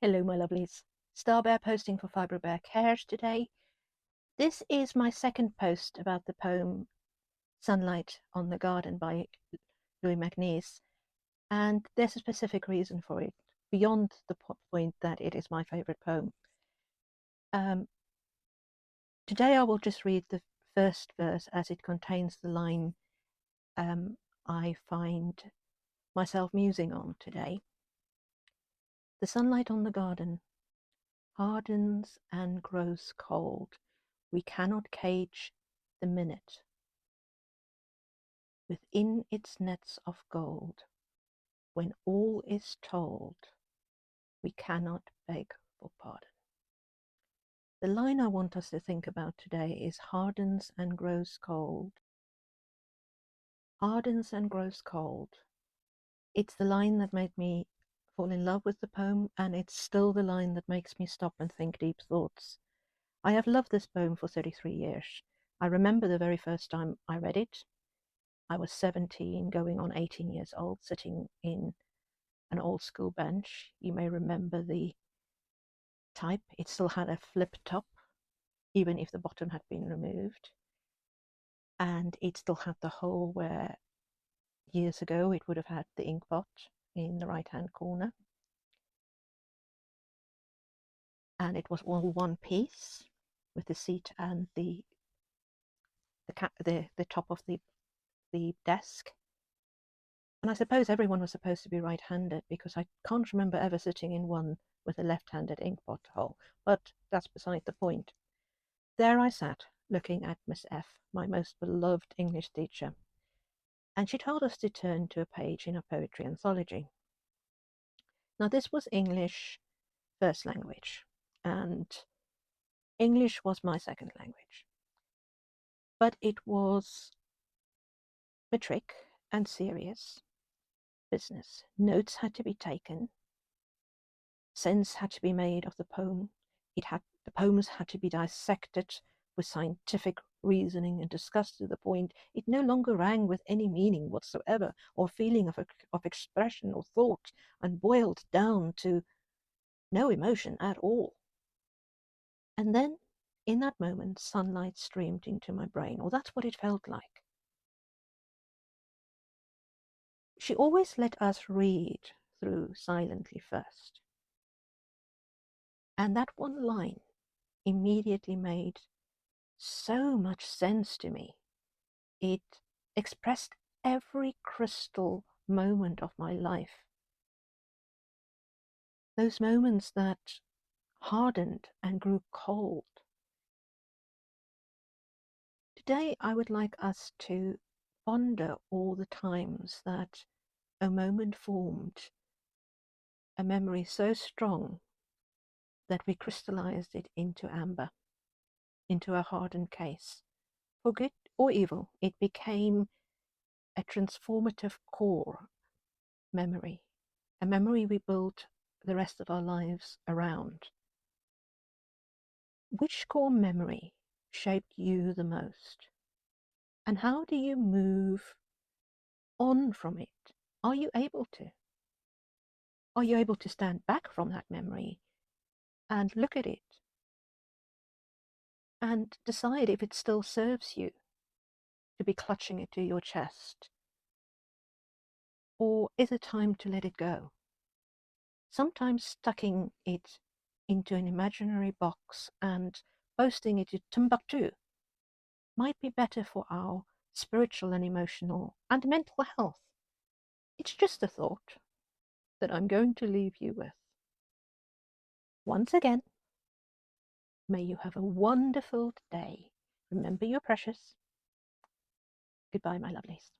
Hello, my lovelies. Star Bear posting for Fibre Bear Cares today. This is my second post about the poem Sunlight on the Garden by MacNeice, and there's a specific reason for it, beyond the point that it is my favorite poem. Today I will just read the first verse as it contains the line I find myself musing on today. The sunlight on the garden hardens and grows cold. We cannot cage the minute within its nets of gold. When all is told, we cannot beg for pardon. The line I want us to think about today is hardens and grows cold. Hardens and grows cold. It's the line that made me fall in love with the poem, and it's still the line that makes me stop and think deep thoughts. I have loved this poem for 33 years. I remember the very first time I read it. I was 17, going on 18 years old, sitting in an old school bench. You may remember the type. It still had a flip top, even if the bottom had been removed. And it still had the hole where years ago it would have had the ink pot in the right-hand corner. And it was all one piece with the seat and the top of the desk. And I suppose everyone was supposed to be right-handed, because I can't remember ever sitting in one with a left-handed inkpot hole, but that's beside the point. There I sat, looking at Miss F., my most beloved English teacher, and she told us to turn to a page in a poetry anthology. Now, this was English first language, and English was my second language. But it was metric and serious business. Notes had to be taken. Sense had to be made of the poem. The poems had to be dissected with scientific reasoning and discussed to the point it no longer rang with any meaning whatsoever, or feeling of expression or thought, and boiled down to no emotion at all. And then, in that moment, sunlight streamed into my brain, or that's what it felt like. She always let us read through silently first. And that one line immediately made so much sense to me. It expressed every crystal moment of my life. Those moments that hardened and grew cold. Today, I would like us to ponder all the times that a moment formed a memory so strong that we crystallized it into amber, into a hardened case. For good or evil, it became a transformative core memory, a memory we built the rest of our lives around. Which core memory shaped you the most? And how do you move on from it? Are you able to? Are you able to stand back from that memory and look at it and decide if it still serves you to be clutching it to your chest? Or is it time to let it go? Sometimes stucking it into an imaginary box and posting it to Timbuktu might be better for our spiritual and emotional and mental health. It's just a thought that I'm going to leave you with. Once again, may you have a wonderful day. Remember, you're precious. Goodbye, my lovelies.